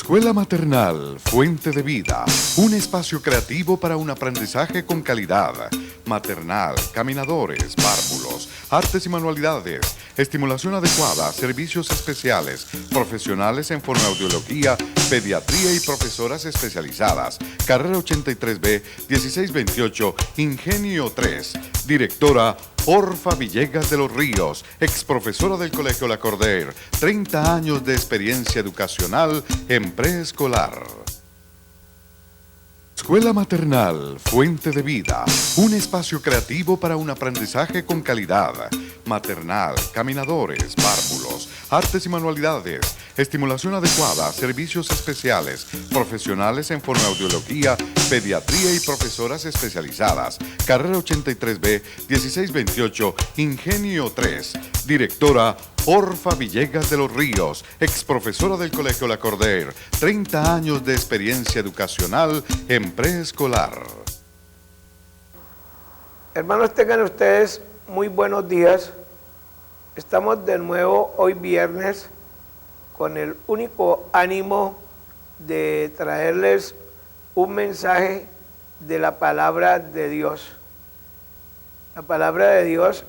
Escuela Maternal Fuente de Vida, un espacio creativo para un aprendizaje con calidad. Maternal, caminadores, párvulos, artes y manualidades, estimulación adecuada, servicios especiales, profesionales en fonoaudiología, pediatría y profesoras especializadas. Carrera 83B, 1628, Ingenio 3. Directora Orfa Villegas de los Ríos, ex profesora del Colegio La Corder, 30 años de experiencia educacional en preescolar. Escuela Maternal Fuente de Vida, un espacio creativo para un aprendizaje con calidad. Maternal, caminadores, párvulos, artes y manualidades, estimulación adecuada, servicios especiales, profesionales en fonoaudiología, pediatría y profesoras especializadas. Carrera 83B, 1628, Ingenio 3. Directora Orfa Villegas de los Ríos, ex profesora del Colegio La Corder, 30 años de experiencia educacional en preescolar. Hermanos, tengan ustedes muy buenos días. Estamos de nuevo hoy viernes con el único ánimo de traerles un mensaje de la palabra de Dios. La palabra de Dios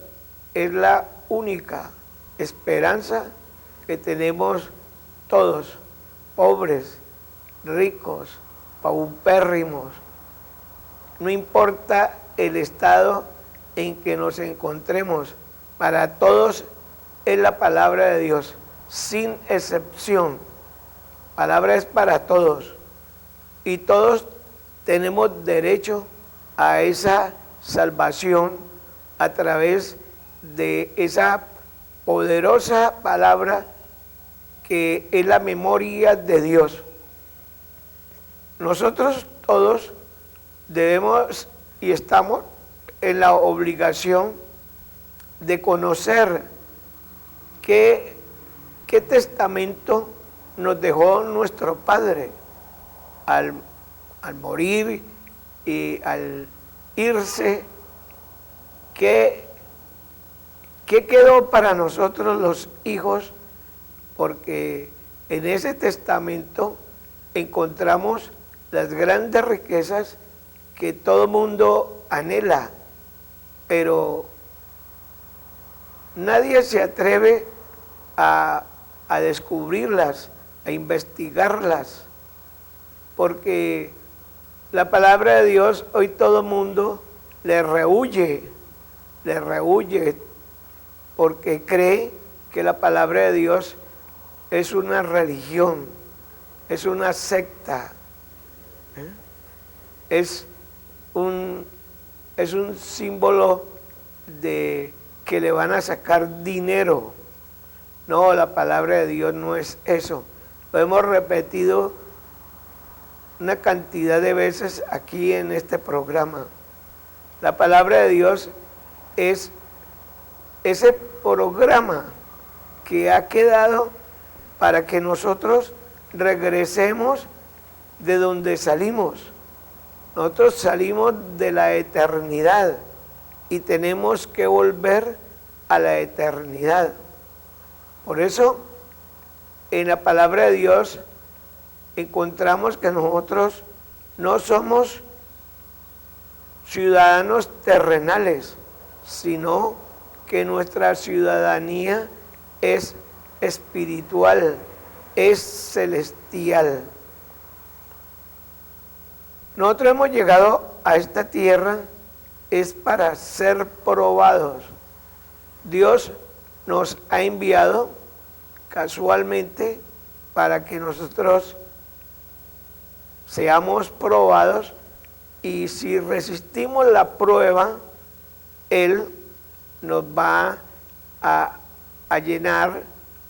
es la única esperanza que tenemos todos, pobres, ricos, paupérrimos. No importa el estado en que nos encontremos, para todos es la palabra de Dios, sin excepción. Palabra es para todos y todos tenemos derecho a esa salvación a través de esa poderosa palabra que es la memoria de Dios. Nosotros todos debemos y estamos en la obligación de conocer qué testamento nos dejó nuestro Padre al morir y al irse. ¿Qué quedó para nosotros los hijos? Porque en ese testamento encontramos las grandes riquezas que todo mundo anhela, pero nadie se atreve a descubrirlas, a investigarlas, porque la palabra de Dios hoy todo mundo le rehúye, porque cree que la palabra de Dios es una religión, es una secta, es un símbolo de que le van a sacar dinero. No, la palabra de Dios no es eso. Lo hemos repetido una cantidad de veces aquí en este programa. La palabra de Dios es ese programa que ha quedado para que nosotros regresemos de donde salimos. Nosotros salimos de la eternidad y tenemos que volver a la eternidad. Por eso, en la palabra de Dios encontramos que nosotros no somos ciudadanos terrenales, sino que nuestra ciudadanía es espiritual, es celestial. Nosotros hemos llegado a esta tierra es para ser probados. Dios nos ha enviado casualmente para que nosotros seamos probados, y si resistimos la prueba, Él nos va a llenar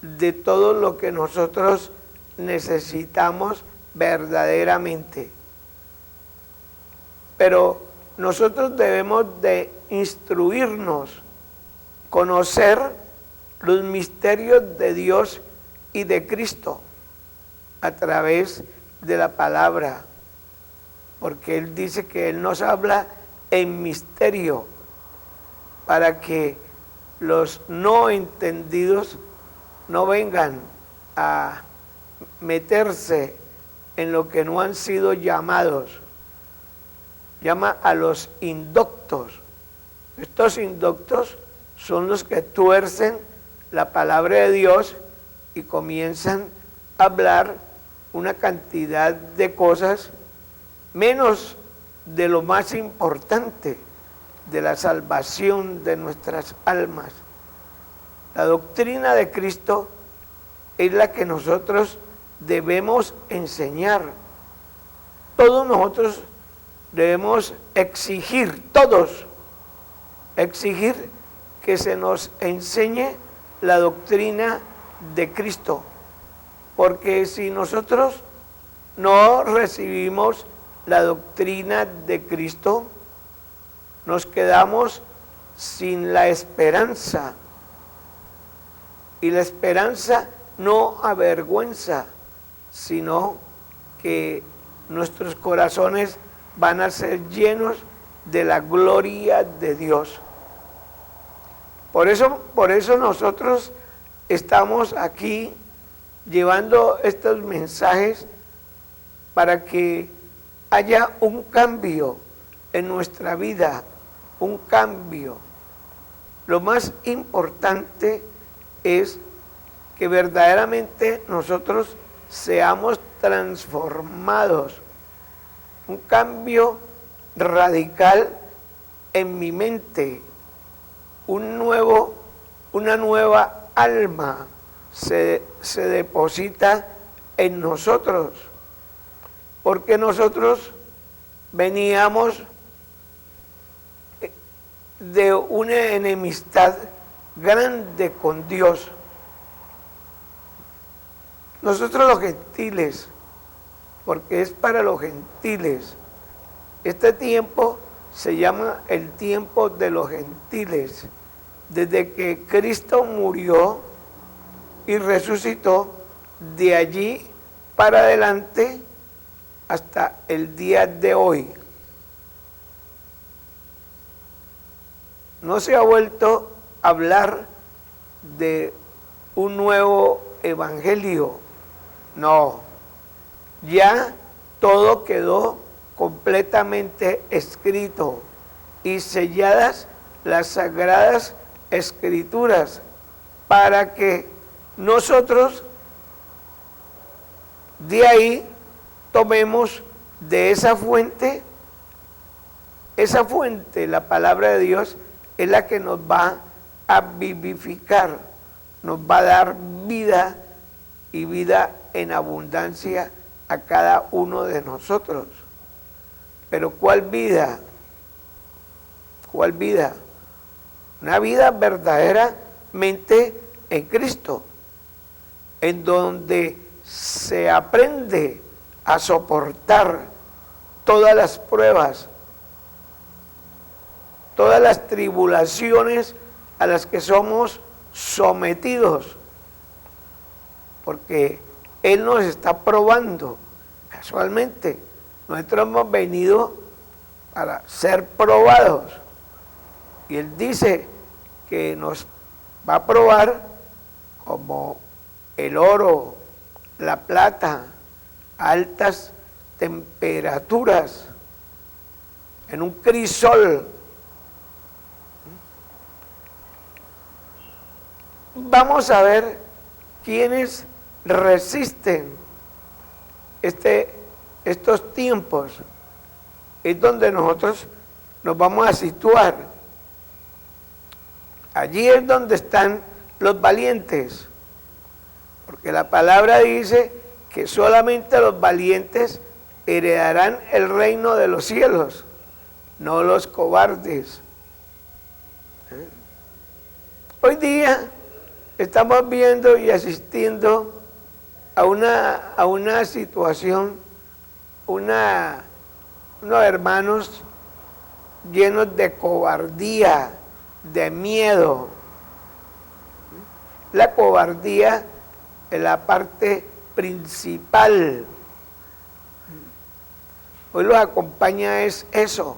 de todo lo que nosotros necesitamos verdaderamente. Pero nosotros debemos de instruirnos, conocer los misterios de Dios y de Cristo a través de la palabra, porque Él dice que Él nos habla en misterio para que los no entendidos no vengan a meterse en lo que no han sido llamados. Llama a los indoctos. Estos indoctos son los que tuercen la palabra de Dios y comienzan a hablar una cantidad de cosas menos de lo más importante, de la salvación de nuestras almas. La doctrina de Cristo es la que nosotros debemos enseñar. Todos nosotros debemos exigir, todos, exigir que se nos enseñe la doctrina de Cristo. Porque si nosotros no recibimos la doctrina de Cristo, nos quedamos sin la esperanza. Y la esperanza no avergüenza, sino que nuestros corazones van a ser llenos de la gloria de Dios. Por eso nosotros estamos aquí llevando estos mensajes para que haya un cambio en nuestra vida, un cambio. Lo más importante es que verdaderamente nosotros seamos transformados, un cambio radical en mi mente, una nueva alma se deposita en nosotros, porque nosotros veníamos de una enemistad grande con Dios. Nosotros los gentiles, porque es para los gentiles, este tiempo se llama el tiempo de los gentiles, desde que Cristo murió y resucitó, de allí para adelante hasta el día de hoy. No se ha vuelto a hablar de un nuevo evangelio, no, ya todo quedó completamente escrito y selladas las sagradas escrituras para que nosotros de ahí tomemos de esa fuente, la palabra de Dios, es la que nos va a vivificar, nos va a dar vida y vida en abundancia a cada uno de nosotros. Pero ¿cuál vida? ¿Cuál vida? Una vida verdaderamente en Cristo, en donde se aprende a soportar todas las pruebas, todas las tribulaciones a las que somos sometidos, porque Él nos está probando. Casualmente, nosotros hemos venido para ser probados, y Él dice que nos va a probar como el oro, la plata, a altas temperaturas, en un crisol. Vamos a ver quiénes resisten estos tiempos. Es donde nosotros nos vamos a situar. Allí es donde están los valientes, porque la palabra dice que solamente los valientes heredarán el reino de los cielos, no los cobardes. Hoy día estamos viendo y asistiendo a una situación, unos hermanos llenos de cobardía, de miedo. La cobardía es la parte principal. Hoy los acompaña es eso,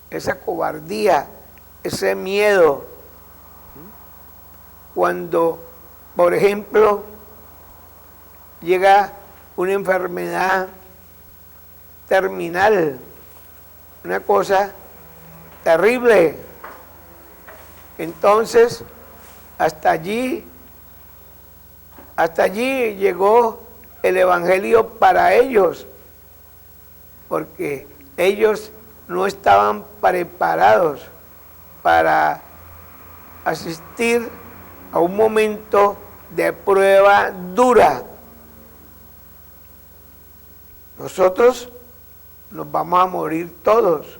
esa cobardía, ese miedo. Cuando, por ejemplo, llega una enfermedad terminal, una cosa terrible. Entonces, hasta allí llegó el Evangelio para ellos, porque ellos no estaban preparados para asistir a un momento de prueba dura. Nosotros nos vamos a morir todos,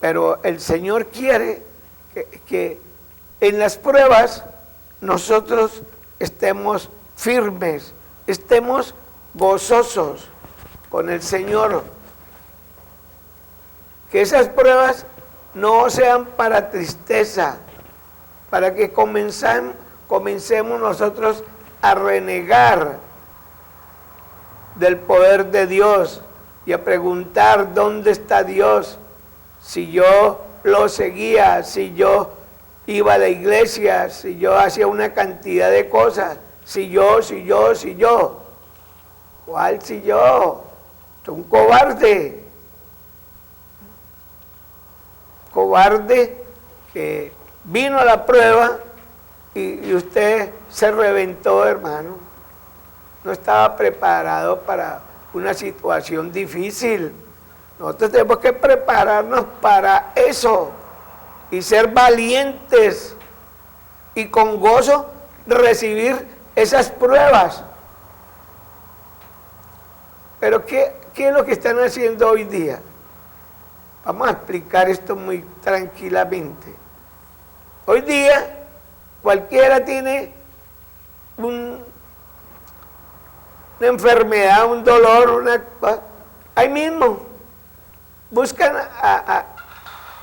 pero el Señor quiere que en las pruebas nosotros estemos firmes, estemos gozosos con el Señor. Que esas pruebas no sean para tristeza, para que comencemos nosotros a renegar del poder de Dios y a preguntar dónde está Dios, si yo lo seguía, si yo iba a la iglesia, si yo hacía una cantidad de cosas, si yo. ¿Cuál si yo? Soy un cobarde. Cobarde que vino a la prueba y usted se reventó, hermano. No estaba preparado para una situación difícil. Nosotros tenemos que prepararnos para eso y ser valientes y con gozo recibir esas pruebas. Pero ¿qué es lo que están haciendo hoy día? Vamos a explicar esto muy tranquilamente. Hoy día cualquiera tiene una enfermedad, un dolor, ahí mismo buscan a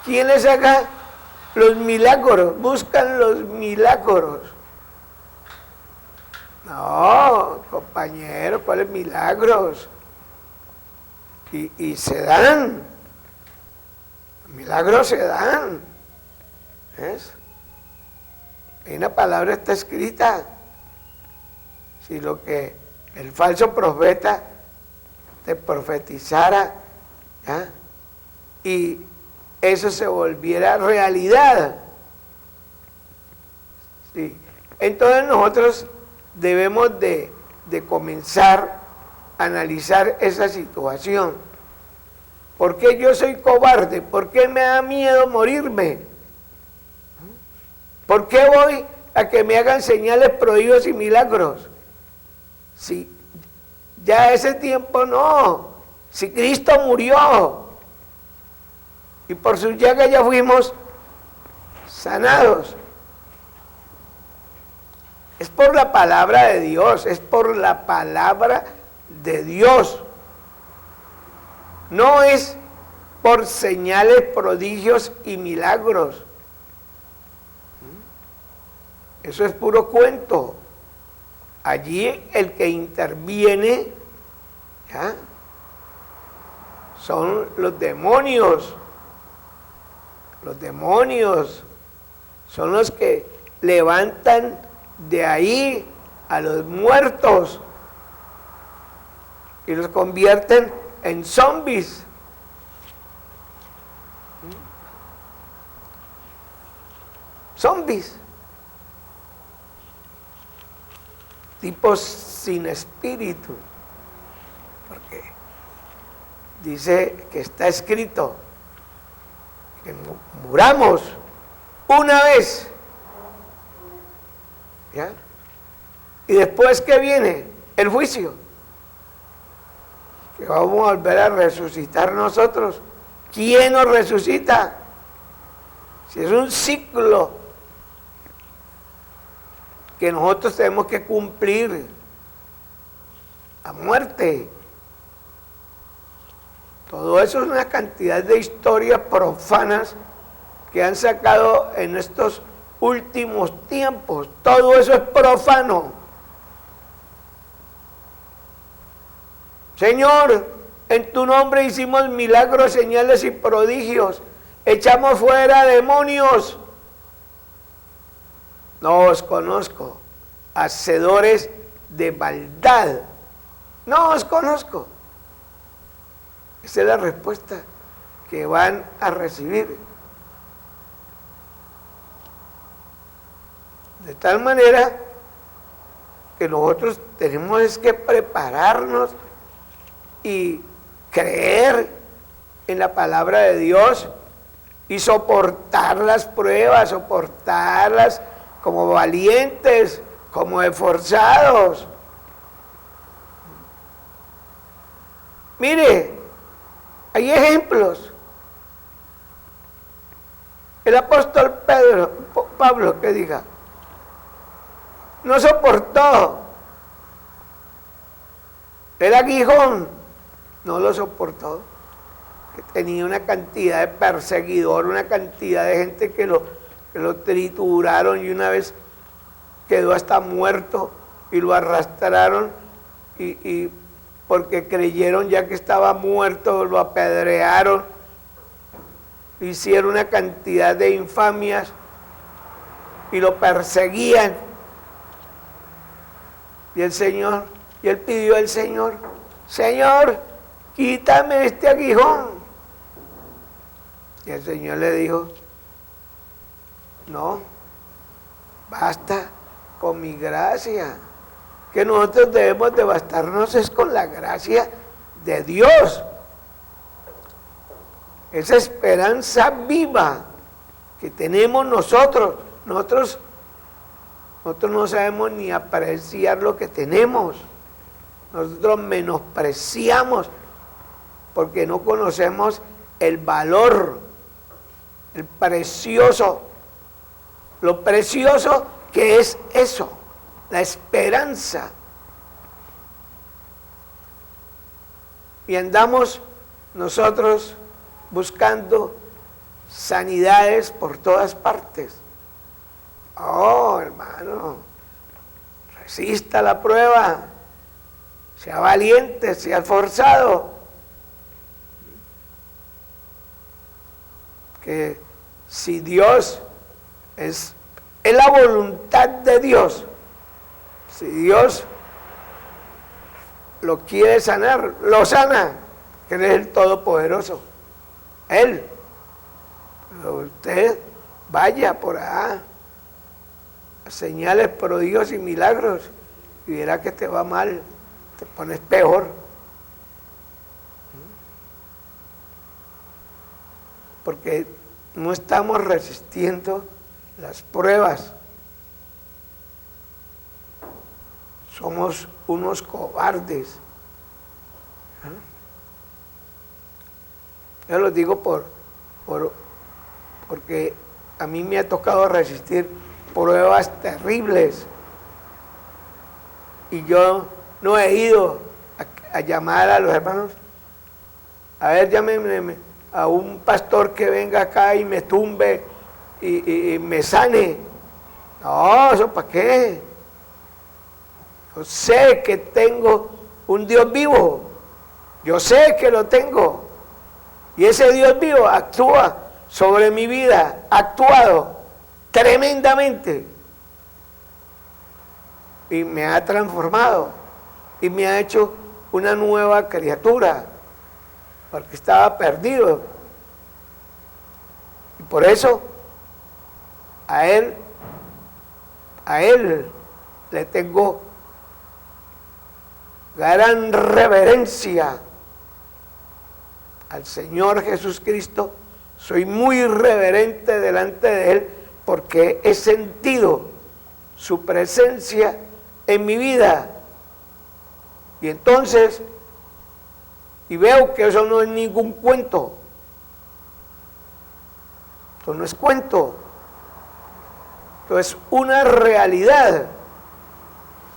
quien les haga los milagros, buscan los milagros. No, compañero, ¿cuáles milagros? Y se dan, los milagros se dan. ¿Ves? Hay una palabra está escrita. Si lo que el falso profeta te profetizara, ¿ya? Y eso se volviera realidad. Sí. Entonces nosotros debemos de comenzar a analizar esa situación. ¿Por qué yo soy cobarde? ¿Por qué me da miedo morirme? ¿Por qué voy a que me hagan señales, prodigios y milagros? Si ya ese tiempo no, si Cristo murió y por su llaga ya fuimos sanados. Es por la palabra de Dios, es por la palabra de Dios. No es por señales, prodigios y milagros. Eso es puro cuento. Allí el que interviene, ¿ya?, son los demonios. Los demonios son los que levantan de ahí a los muertos y los convierten en zombies. Zombies. Tipos sin espíritu. Porque dice que está escrito que muramos una vez, ¿ya? Y después, ¿qué viene? El juicio. Que vamos a volver a resucitar nosotros. ¿Quién nos resucita? Si es un ciclo que nosotros tenemos que cumplir a muerte. Todo eso es una cantidad de historias profanas que han sacado en estos últimos tiempos. Todo eso es profano. Señor, en tu nombre hicimos milagros, señales y prodigios. Echamos fuera demonios. No os conozco, hacedores de maldad. No os conozco. Esa es la respuesta que van a recibir. De tal manera que nosotros tenemos que prepararnos y creer en la palabra de Dios y soportar las pruebas, soportarlas como valientes, como esforzados. Mire, hay ejemplos. El apóstol Pablo, que diga, no soportó el aguijón, no lo soportó, que tenía una cantidad de perseguidores, una cantidad de gente que lo trituraron y una vez quedó hasta muerto y lo arrastraron y porque creyeron ya que estaba muerto, lo apedrearon, hicieron una cantidad de infamias y lo perseguían. Y él pidió al Señor, Señor, quítame este aguijón. Y el Señor le dijo, no, basta con mi gracia. Que nosotros debemos de bastarnos es con la gracia de Dios. Esa esperanza viva que tenemos nosotros. Nosotros no sabemos ni apreciar lo que tenemos. Nosotros menospreciamos porque no conocemos el valor, el precioso, lo precioso que es eso, la esperanza. Y andamos nosotros buscando sanidades por todas partes. Oh, hermano, resista la prueba, sea valiente, sea esforzado. Que si Dios es la voluntad de Dios, si Dios lo quiere sanar, lo sana, que Él es el Todopoderoso. Él. Pero usted vaya por allá, señales, prodigios y milagros, y verá que te va mal, te pones peor. Porque no estamos resistiendo las pruebas. Somos unos cobardes. Yo lo digo porque a mí me ha tocado resistir pruebas terribles y yo no he ido a llamar a los hermanos, a ver, llámeme a un pastor que venga acá y me tumbe y me sane. No, ¿eso para qué? Yo sé que tengo un Dios vivo, yo sé que lo tengo, y ese Dios vivo actúa sobre mi vida, ha actuado tremendamente y me ha transformado y me ha hecho una nueva criatura, porque estaba perdido. Y por eso a él le tengo gran reverencia, al Señor Jesús Cristo. Soy muy reverente delante de Él porque he sentido su presencia en mi vida. Y entonces, y veo que eso no es ningún cuento. Esto no es cuento. Esto es una realidad.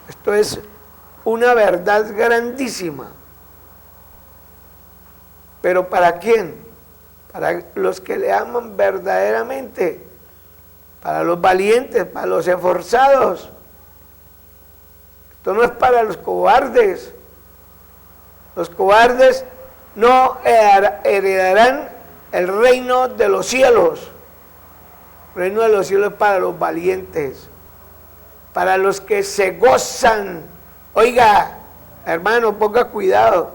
Esto es una verdad grandísima. ¿Pero para quién? Para los que le aman verdaderamente, para los valientes, para los esforzados. Esto no es para los cobardes. Los cobardes no heredarán el reino de los cielos. El reino de los cielos es para los valientes, para los que se gozan. Oiga, Hermano, ponga cuidado.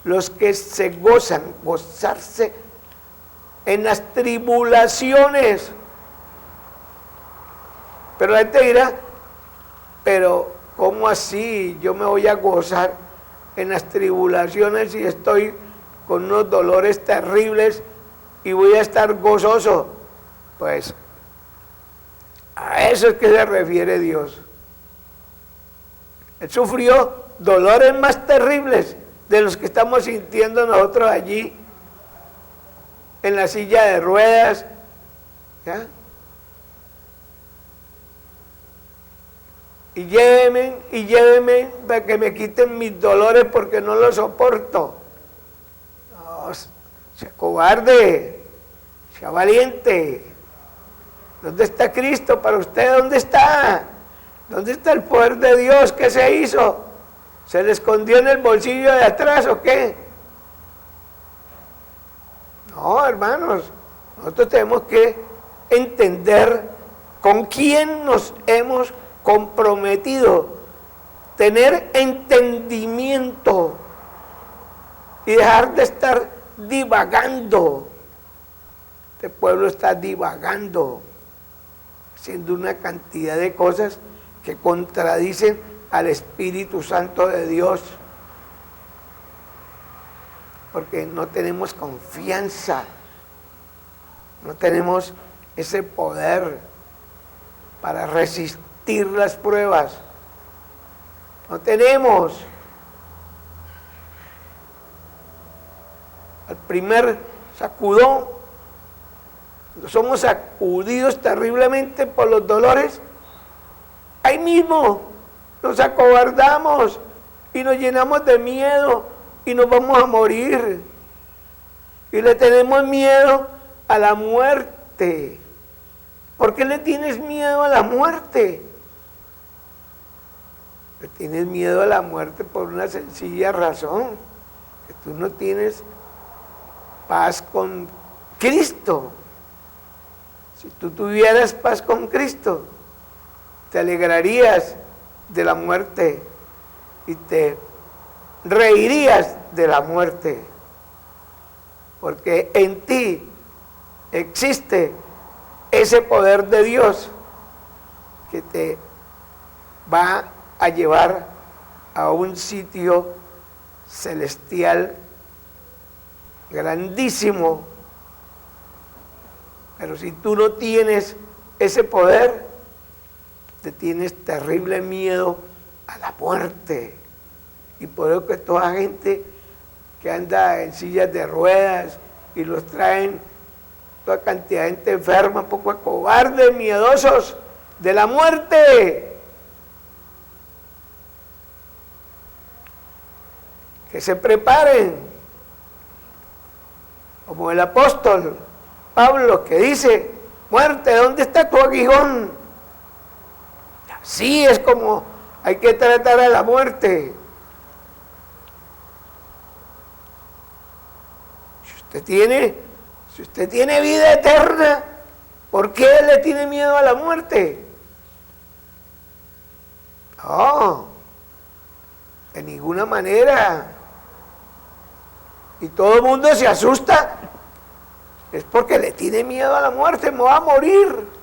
Los que se gozan, gozarse en las tribulaciones. Pero la gente dirá, pero ¿cómo así? Yo me voy a gozar en las tribulaciones si estoy con unos dolores terribles y voy a estar gozoso. Pues a eso es que se refiere Dios. Él sufrió dolores más terribles de los que estamos sintiendo nosotros allí en la silla de ruedas, ¿ya? Y llévenme para que me quiten mis dolores porque no los soporto. No, sea cobarde, sea valiente. ¿Dónde está Cristo para usted? ¿Dónde está? ¿Dónde está el poder de Dios? ¿Qué se hizo? ¿Se le escondió en el bolsillo de atrás o qué? No, hermanos, nosotros tenemos que entender con quién nos hemos comprometido, tener entendimiento y dejar de estar divagando. Este pueblo está divagando, haciendo una cantidad de cosas que contradicen al Espíritu Santo de Dios, porque no tenemos confianza, no tenemos ese poder para resistir las pruebas, no tenemos. Al primer sacudón, somos sacudidos terriblemente por los dolores, ahí mismo nos acobardamos y nos llenamos de miedo y nos vamos a morir. Y le tenemos miedo a la muerte. ¿Por qué le tienes miedo a la muerte? Le tienes miedo a la muerte por una sencilla razón, que tú no tienes paz con Cristo. Si tú tuvieras paz con Cristo, te alegrarías de la muerte y te reirías de la muerte, porque en ti existe ese poder de Dios que te va a llevar a un sitio celestial grandísimo. Pero si tú no tienes ese poder, te tienes terrible miedo a la muerte. Y por eso que toda gente que anda en sillas de ruedas y los traen, toda cantidad de gente enferma, poco de cobardes, miedosos de la muerte. Que se preparen, como el apóstol Pablo, que dice: muerte, ¿dónde está tu aguijón? Así es como hay que tratar a la muerte. Si usted tiene vida eterna, ¿por qué le tiene miedo a la muerte? No, de ninguna manera. Y todo el mundo se asusta, es porque le tiene miedo a la muerte. Me va a morir.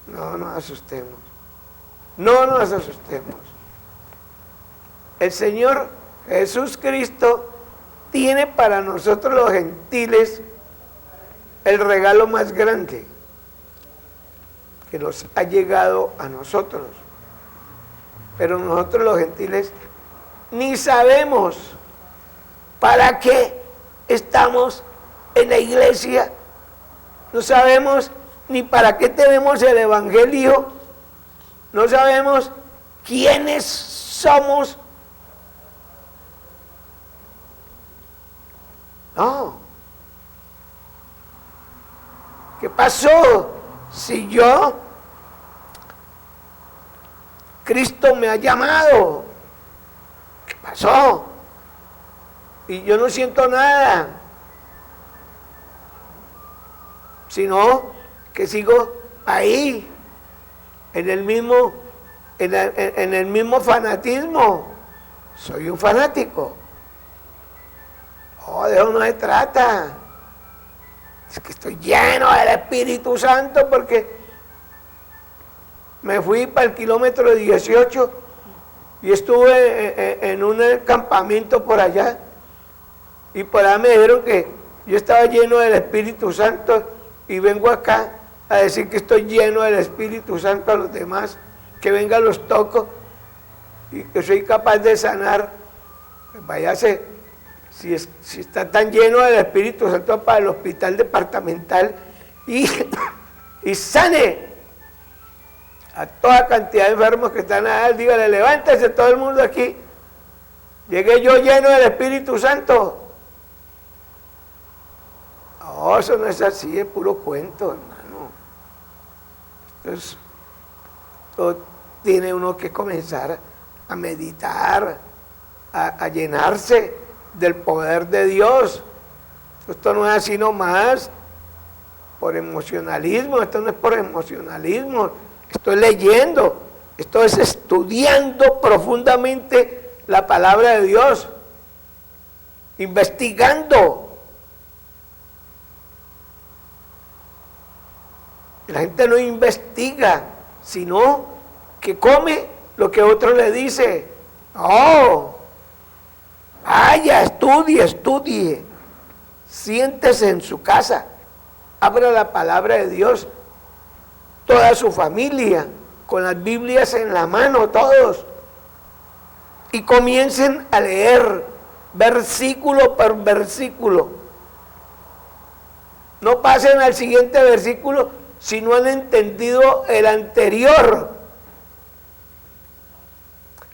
No nos asustemos. No nos asustemos. El Señor Jesús Cristo tiene para nosotros los gentiles el regalo más grande que nos ha llegado a nosotros. Pero nosotros los gentiles ni sabemos para qué estamos en la iglesia. No sabemos ni para qué tenemos el Evangelio. No sabemos quiénes somos. No. ¿Qué pasó? Si Cristo me ha llamado, ¿qué pasó? Y yo no siento nada, sino que sigo ahí, en el mismo fanatismo. Soy un fanático. Oh, de eso no se trata. Es que estoy lleno del Espíritu Santo porque me fui para el kilómetro 18 y estuve en un campamento por allá. Y por allá me dijeron que yo estaba lleno del Espíritu Santo y vengo acá a decir que estoy lleno del Espíritu Santo a los demás, que venga los toco y que soy capaz de sanar. Pues váyase, si está tan lleno del Espíritu Santo, para el hospital departamental y sane a toda cantidad de enfermos que están allá. Dígale, levántese todo el mundo aquí. Llegué yo lleno del Espíritu Santo. No, eso no es así, es puro cuento, hermano. Entonces, tiene uno que comenzar a meditar, a llenarse del poder de Dios. Esto no es así nomás, por emocionalismo. Esto no es por emocionalismo, esto es leyendo, esto es estudiando profundamente la palabra de Dios, investigando. La gente no investiga, sino que come lo que otro le dice. Oh, vaya, estudie. Siéntese en su casa, abra la palabra de Dios, toda su familia, con las Biblias en la mano, todos, y comiencen a leer versículo por versículo. No pasen al siguiente versículo si no han entendido el anterior.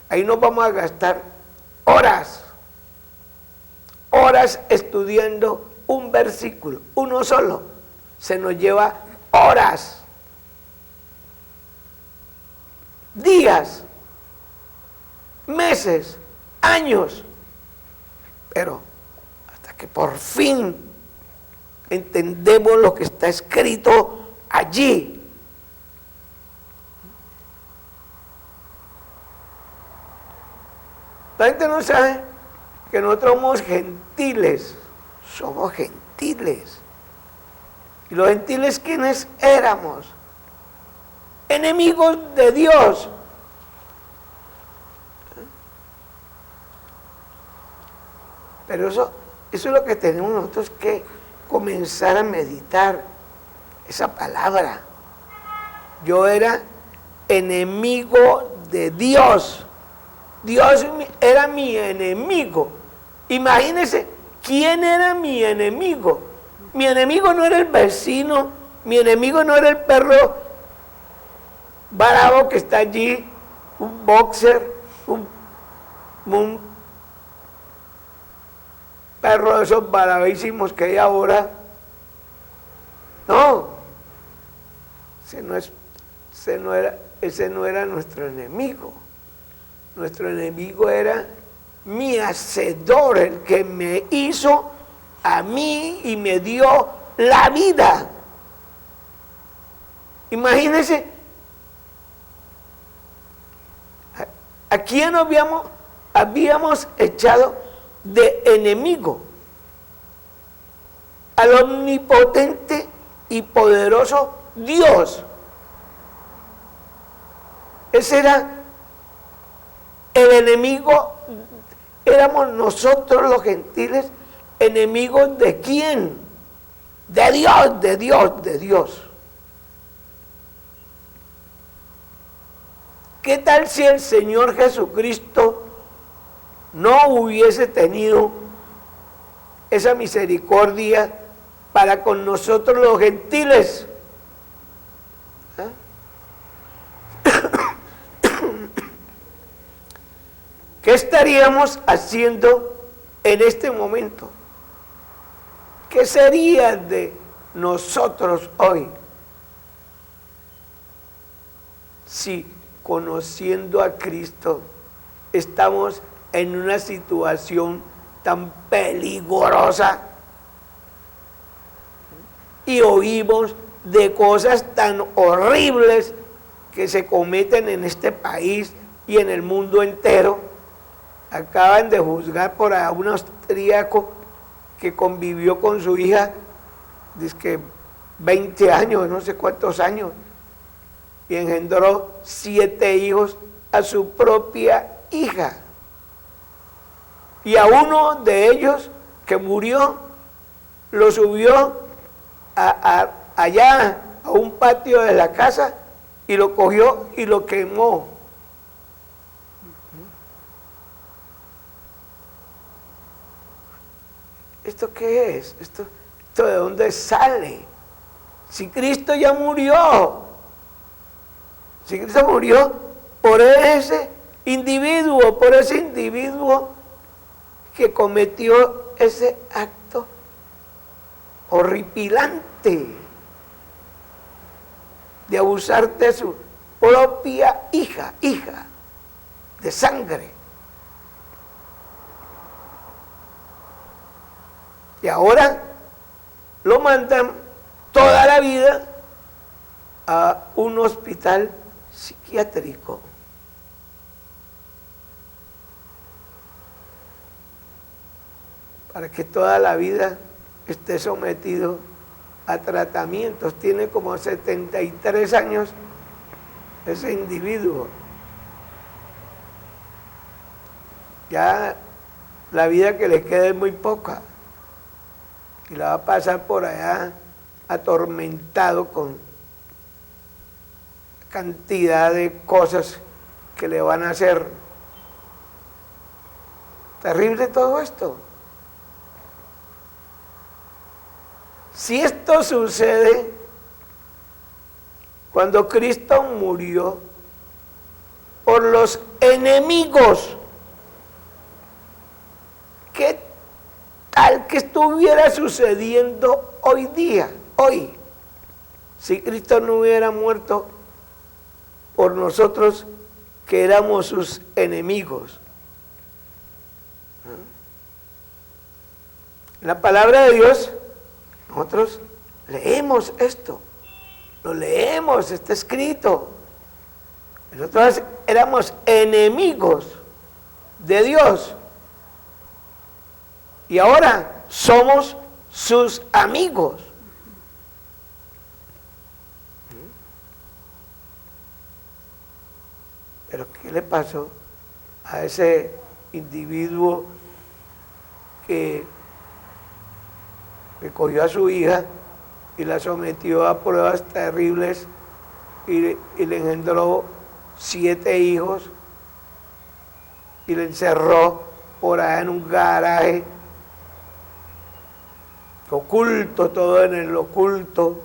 Ahí nos vamos a gastar horas estudiando un versículo, uno solo. Se nos lleva horas, días, meses, años, pero hasta que por fin entendemos lo que está escrito allí. La gente no sabe que nosotros somos gentiles. ¿Y los gentiles quiénes éramos? Enemigos de Dios. Pero eso es lo que tenemos nosotros que comenzar a meditar, esa palabra. Yo era enemigo de Dios. Dios era mi enemigo. Imagínense, ¿quién era mi enemigo? Mi enemigo no era el vecino, mi enemigo no era el perro bravo que está allí, un boxer, un perro de esos bravísimos que hay ahora. No, ese no era nuestro enemigo. Nuestro enemigo era mi hacedor, el que me hizo a mí y me dio la vida. Imagínense, ¿a quién habíamos echado de enemigo? Al omnipotente y poderoso Dios. Ese era el enemigo. Éramos nosotros los gentiles enemigos ¿de quién? De Dios, de Dios, de Dios. ¿Qué tal si el Señor Jesucristo no hubiese tenido esa misericordia para con nosotros los gentiles? ¿Qué estaríamos haciendo en este momento? ¿Qué sería de nosotros hoy si, conociendo a Cristo, estamos en una situación tan peligrosa y oímos de cosas tan horribles que se cometen en este país y en el mundo entero. Acaban de juzgar por a un austríaco que convivió con su hija, dice que 20 años, no sé cuántos años, y engendró 7 hijos a su propia hija. Y a uno de ellos que murió, lo subió allá a un patio de la casa y lo cogió y lo quemó. ¿Esto qué es? ¿Esto de dónde sale? Si Cristo ya murió. Si Cristo murió por ese individuo que cometió ese acto horripilante de abusar de su propia hija de sangre. Y ahora lo mandan toda la vida a un hospital psiquiátrico. Para que toda la vida esté sometido a tratamientos. Tiene como 73 años ese individuo. Ya la vida que le queda es muy poca. Y la va a pasar por allá atormentado con cantidad de cosas que le van a hacer. Terrible todo esto. Si esto sucede cuando Cristo murió por los enemigos, ¿qué tal que estuviera sucediendo hoy día, hoy, si Cristo no hubiera muerto por nosotros que éramos sus enemigos? En la palabra de Dios, nosotros leemos esto, lo leemos, está escrito. Nosotros éramos enemigos de Dios y ahora somos sus amigos. Pero ¿qué le pasó a ese individuo que cogió a su hija y la sometió a pruebas terribles y le engendró 7 hijos y le encerró por allá en un garaje oculto, todo en el oculto,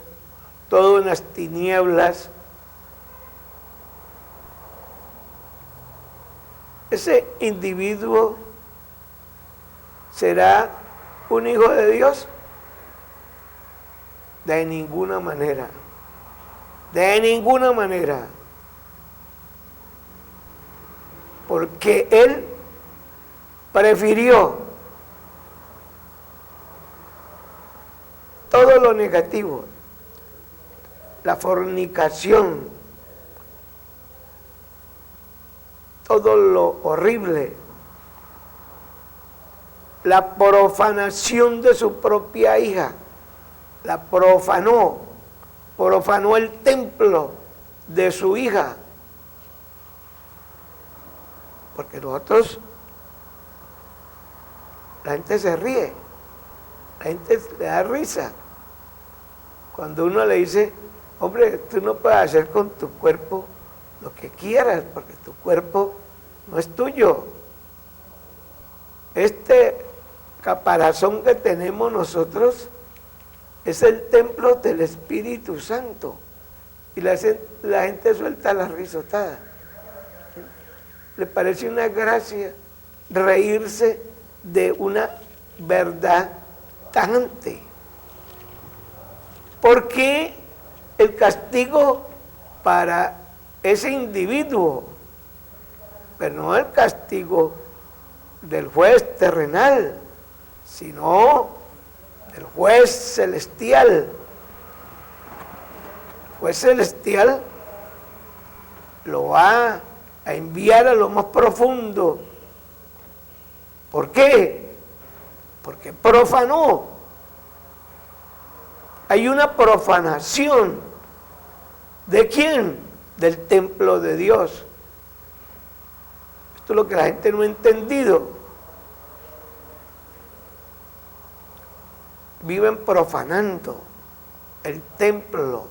todo en las tinieblas? ¿Ese individuo será un hijo de Dios? De ninguna manera. De ninguna manera. Porque él prefirió todo lo negativo, la fornicación, todo lo horrible, la profanación de su propia hija, la profanó el templo de su hija. Porque nosotros, la gente se ríe, la gente le da risa cuando uno le dice: hombre, tú no puedes hacer con tu cuerpo lo que quieras, porque tu cuerpo no es tuyo. Este caparazón que tenemos nosotros es el templo del Espíritu Santo. Y la gente suelta la risotada. Le parece una gracia reírse de una verdad tajante. ¿Por qué el castigo para ese individuo, pero no el castigo del juez terrenal, sino del juez celestial? juez celestial lo va a enviar a lo más profundo. ¿Por qué? Porque profanó. Hay una profanación. ¿De quién? Del templo de Dios. Esto es lo que la gente no ha entendido. Viven profanando el templo.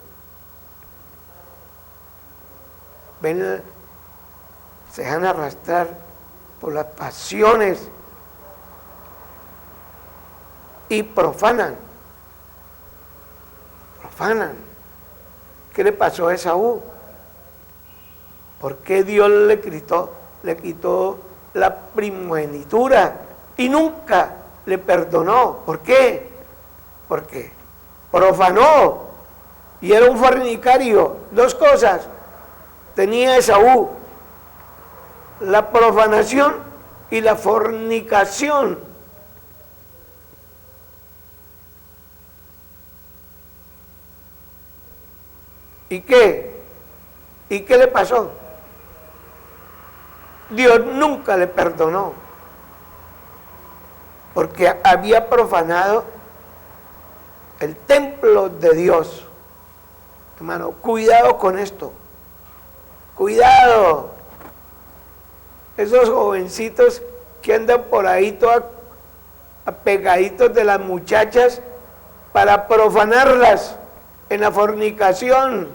Ven, se dejan arrastrar por las pasiones y profanan. ¿Qué le pasó a Esaú? ¿Por qué Dios le quitó la primogenitura y nunca le perdonó? ¿Por qué? Porque profanó y era un fornicario. Dos cosas tenía Esaú: la profanación y la fornicación. ¿Y qué? ¿Y qué le pasó? Dios nunca le perdonó, porque había profanado el templo de Dios. Hermano, cuidado con esto. Cuidado. Esos jovencitos que andan por ahí todos apegaditos de las muchachas para profanarlas en la fornicación.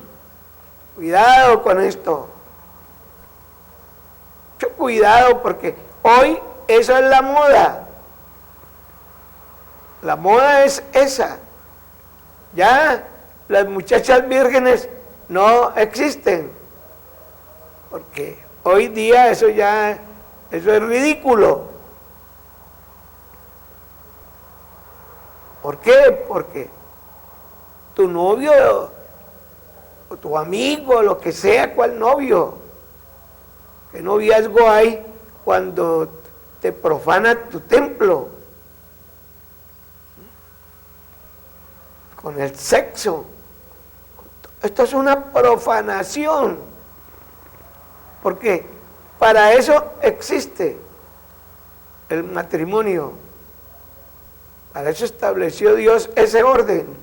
Cuidado con esto. Mucho cuidado, porque hoy eso es la moda. La moda es esa. Ya las muchachas vírgenes no existen, porque hoy día eso es ridículo. ¿Por qué? Porque tu novio o tu amigo, lo que sea, ¿cuál novio? ¿Qué noviazgo hay cuando te profana tu templo? Con el sexo. Esto es una profanación. Porque para eso existe el matrimonio. Para eso estableció Dios ese orden.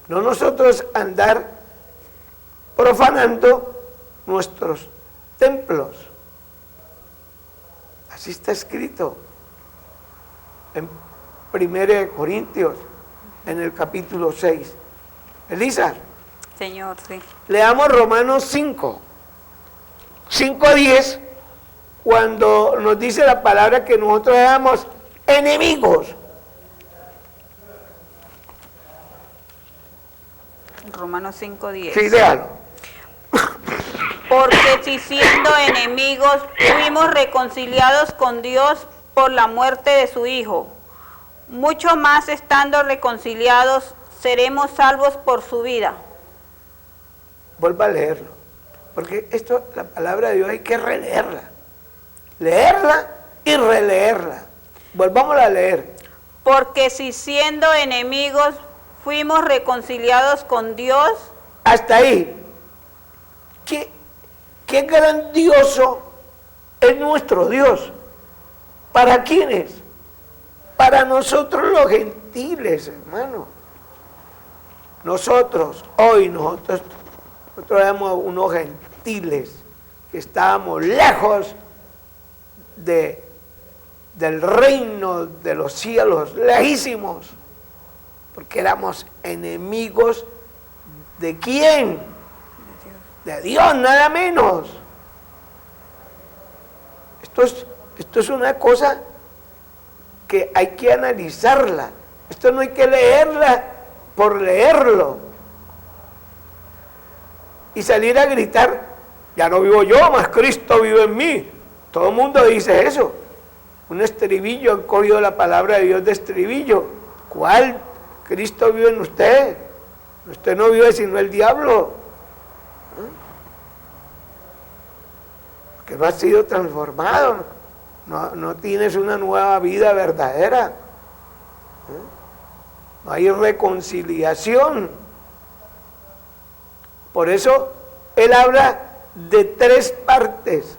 No nosotros andar profanando nuestros templos. Así está escrito en 1 Corintios, en el capítulo 6. Elisa. Señor, sí. Leamos Romanos 5, 5:10, cuando nos dice la palabra que nosotros éramos enemigos. Romanos 5:10. Sí, déjalo. Porque si siendo enemigos fuimos reconciliados con Dios por la muerte de su Hijo, mucho más estando reconciliados seremos salvos por su vida. Vuelva a leerlo, porque esto, la palabra de Dios hay que releerla, leerla y releerla. Volvámosla a leer. Porque si siendo enemigos fuimos reconciliados con Dios. Hasta ahí. Qué grandioso es nuestro Dios. ¿Para quiénes? Para nosotros los gentiles, hermano. Nosotros éramos unos gentiles que estábamos lejos del reino de los cielos, lejísimos, porque éramos enemigos ¿de quién? De Dios, nada menos. Esto es una cosa que hay que analizarla. Esto no hay que leerla por leerlo y salir a gritar: ya no vivo yo, más Cristo vive en mí. Todo el mundo dice eso. Un estribillo, han cogido la palabra de Dios de estribillo. ¿Cuál? Cristo vive en usted. Usted no vive sino el diablo. Que no ha sido transformado. No tienes una nueva vida verdadera. No hay reconciliación. Por eso él habla de 3 partes.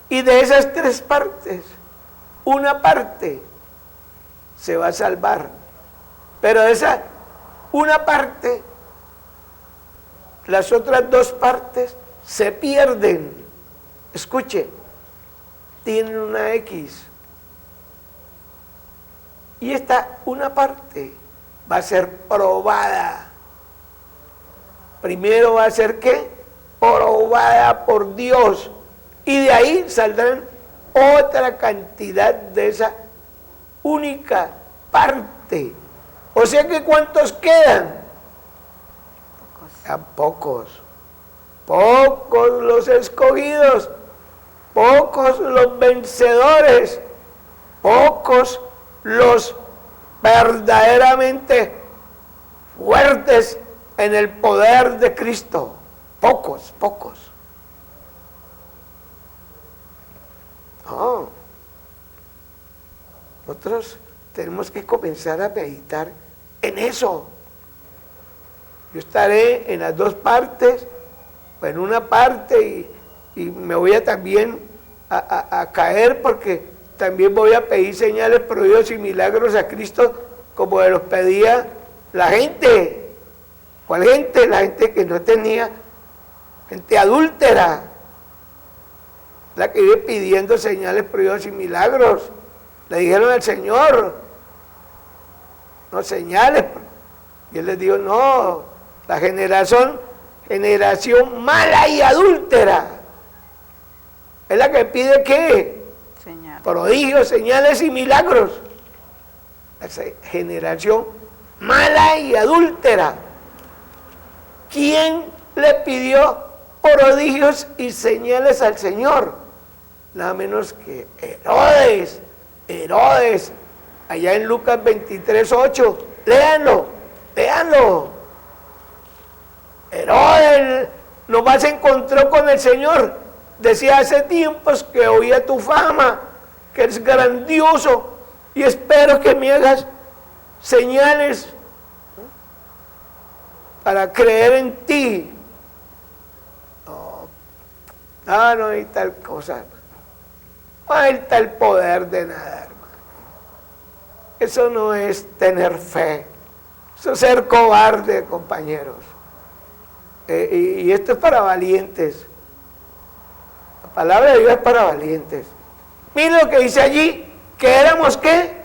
Y de esas 3 partes, una parte se va a salvar. Pero esa una parte, las otras 2 partes se pierden. Escuche, tienen una X. Y esta una parte va a ser probada. Primero va a ser ¿qué? Probada por Dios. Y de ahí saldrán otra cantidad de esa única parte. O sea que ¿cuántos quedan? A pocos. Pocos los escogidos. Pocos los vencedores. Pocos los verdaderamente fuertes en el poder de Cristo. Pocos, pocos. No. Nosotros tenemos que comenzar a meditar en eso. Yo estaré en las 2 partes, o en una parte, y me voy a también a caer, porque también voy a pedir señales, prodigios y milagros a Cristo, como los pedía la gente. ¿Cuál gente? La gente que no tenía, gente adúltera, la que iba pidiendo señales, prodigios y milagros. Le dijeron al Señor, no señales. Y él les dijo, no, la generación mala y adúltera es la que pide ¿qué? Señal. Prodigios, señales y milagros. Esa generación mala y adúltera. ¿Quién le pidió prodigios y señales al Señor? Nada menos que Herodes. Herodes, allá en Lucas 23:8, léanlo. Herodes nomás se encontró con el Señor. Decía hace tiempos que oía tu fama, que eres grandioso, y espero que me hagas señales para creer en ti. No hay tal cosa. No hay tal poder de nada, hermano. Eso no es tener fe. Eso es ser cobarde, compañeros. Y esto es para valientes. La palabra de Dios es para valientes. Miren lo que dice allí, que éramos ¿qué?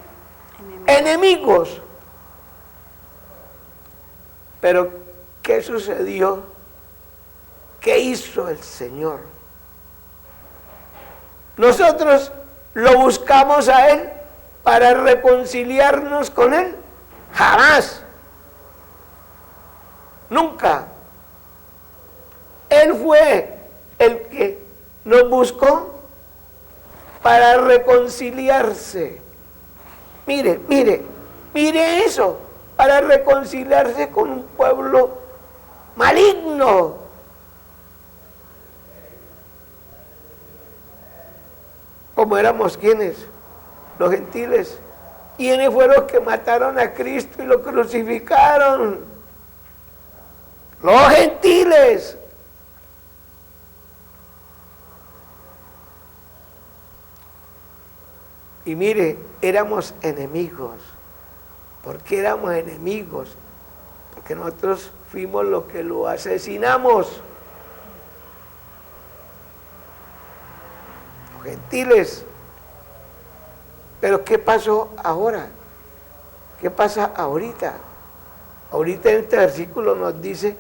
Enemigos. Pero ¿qué sucedió? ¿Qué hizo el Señor? Nosotros lo buscamos a Él para reconciliarnos con Él. Jamás. Nunca. Él fue el que nos buscó para reconciliarse. Mire eso, para reconciliarse con un pueblo maligno. Como éramos quienes, los gentiles. ¿Quiénes fueron los que mataron a Cristo y lo crucificaron? Los gentiles. Y mire, éramos enemigos. ¿Por qué éramos enemigos? Porque nosotros fuimos los que lo asesinamos. Los gentiles. Pero ¿qué pasó ahora? ¿Qué pasa ahorita? Ahorita en este versículo nos dice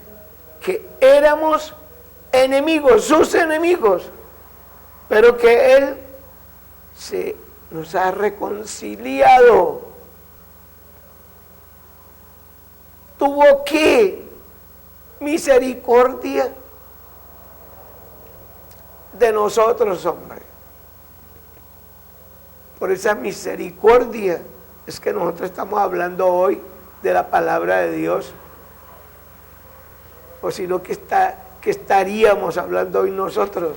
que éramos enemigos, sus enemigos, pero que Él nos ha reconciliado. ¿Tuvo qué? Misericordia de nosotros, hombre. Por esa misericordia es que nosotros estamos hablando hoy de la palabra de Dios. O si no, ¿qué estaríamos hablando hoy nosotros?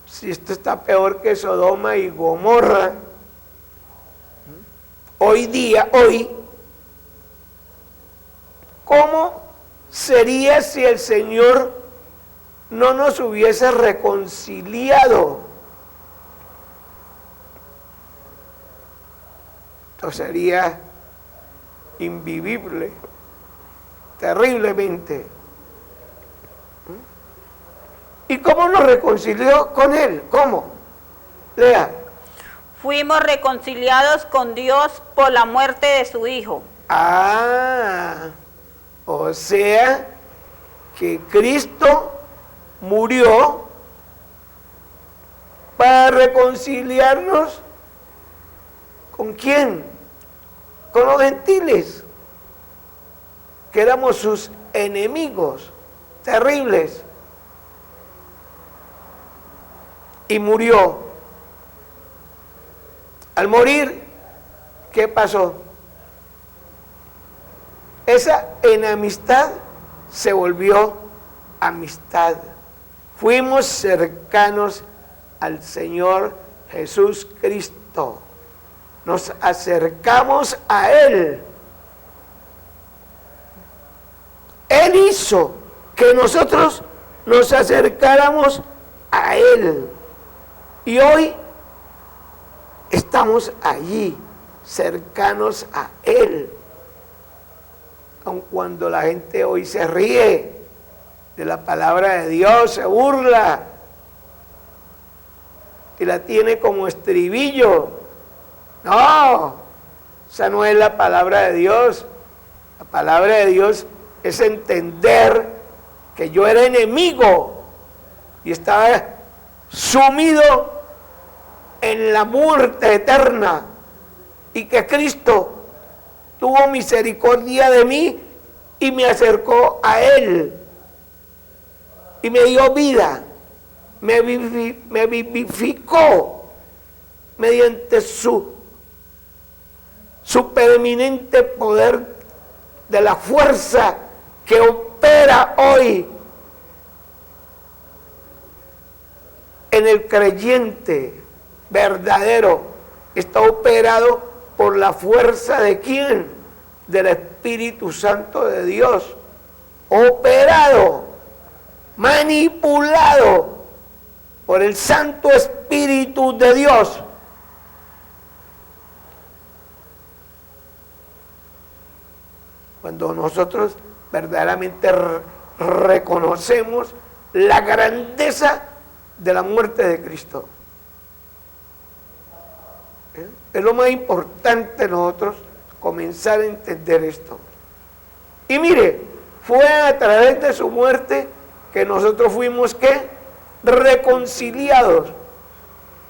Si esto está peor que Sodoma y Gomorra, hoy, ¿cómo sería si el Señor no nos hubiese reconciliado? Esto sería invivible, terriblemente. ¿Y cómo nos reconcilió con Él? ¿Cómo? Lea. Fuimos reconciliados con Dios por la muerte de su Hijo. O sea que Cristo murió para reconciliarnos ¿con quién? Con los gentiles, que éramos sus enemigos terribles. Y murió. Al morir, ¿qué pasó? Esa enemistad se volvió amistad. Fuimos cercanos al Señor Jesús Cristo. Nos acercamos a Él. Él hizo que nosotros nos acercáramos a Él. Y hoy estamos allí, cercanos a Él. Aun cuando la gente hoy se ríe de la palabra de Dios, se burla y la tiene como estribillo. No, esa no es la palabra de Dios. La palabra de Dios es entender que yo era enemigo y estaba sumido en la muerte eterna, y que Cristo tuvo misericordia de mí y me acercó a Él y me dio vida, me vivificó mediante su supereminente poder de la fuerza que opera hoy en el creyente verdadero. Está operado por la fuerza ¿de quién? Del Espíritu Santo de Dios. Operado, manipulado por el Santo Espíritu de Dios. Cuando nosotros verdaderamente reconocemos la grandeza de la muerte de Cristo. Es lo más importante nosotros comenzar a entender esto. Y mire, fue a través de su muerte que nosotros fuimos ¿qué? Reconciliados.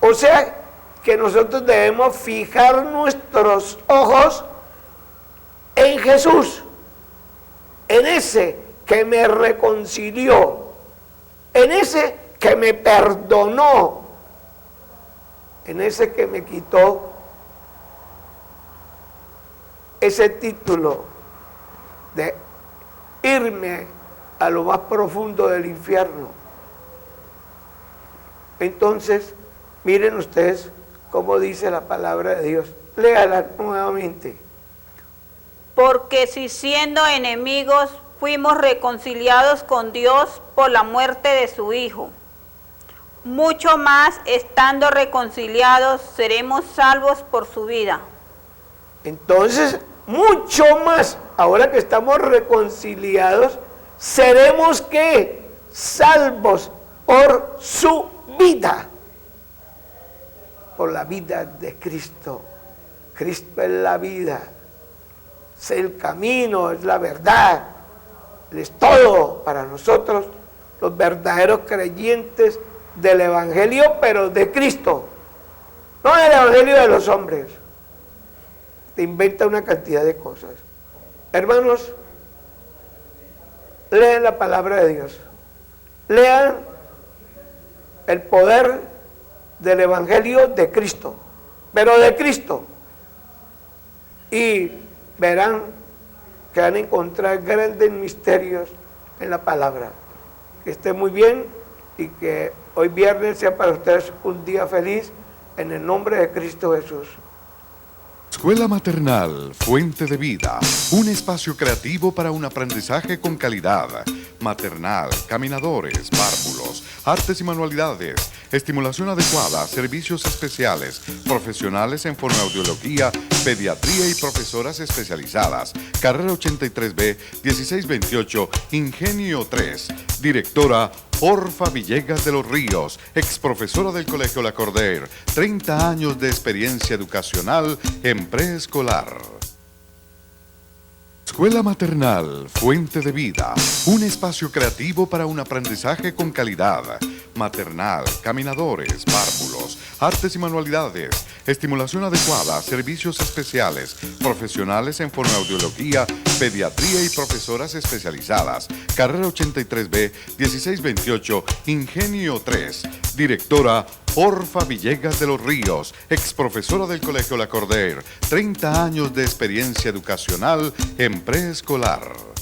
O sea que nosotros debemos fijar nuestros ojos en Jesús, en ese que me reconcilió, en ese que me perdonó, en ese que me quitó ese título de irme a lo más profundo del infierno. Entonces, miren ustedes cómo dice la palabra de Dios. Léala nuevamente. Porque si siendo enemigos fuimos reconciliados con Dios por la muerte de su Hijo, mucho más estando reconciliados seremos salvos por su vida. Entonces, mucho más, ahora que estamos reconciliados, seremos ¿qué? Salvos por su vida, por la vida de Cristo. Cristo es la vida, es el camino, es la verdad, es todo para nosotros, los verdaderos creyentes del Evangelio, pero de Cristo, no del Evangelio de los hombres. Te inventa una cantidad de cosas. Hermanos, lean la palabra de Dios, lean el poder del Evangelio de Cristo, pero de Cristo, y verán que van a encontrar grandes misterios en la palabra. Que esté muy bien y que hoy viernes sea para ustedes un día feliz en el nombre de Cristo Jesús. Escuela Maternal Fuente de Vida, un espacio creativo para un aprendizaje con calidad. Maternal, caminadores, párvulos, artes y manualidades, estimulación adecuada, servicios especiales, profesionales en fonoaudiología, pediatría y profesoras especializadas. Carrera 83B, 1628, Ingenio 3. Directora Orfa Villegas de los Ríos, ex profesora del Colegio La Cordaire, 30 años de experiencia educacional en preescolar. Escuela Maternal Fuente de Vida, un espacio creativo para un aprendizaje con calidad. Maternal, caminadores, párvulos, artes y manualidades, estimulación adecuada, servicios especiales, profesionales en fonoaudiología, pediatría y profesoras especializadas. Carrera 83B, 1628, Ingenio 3. Directora Orfa Villegas de los Ríos, ex profesora del Colegio La Cordaire, 30 años de experiencia educacional en preescolar.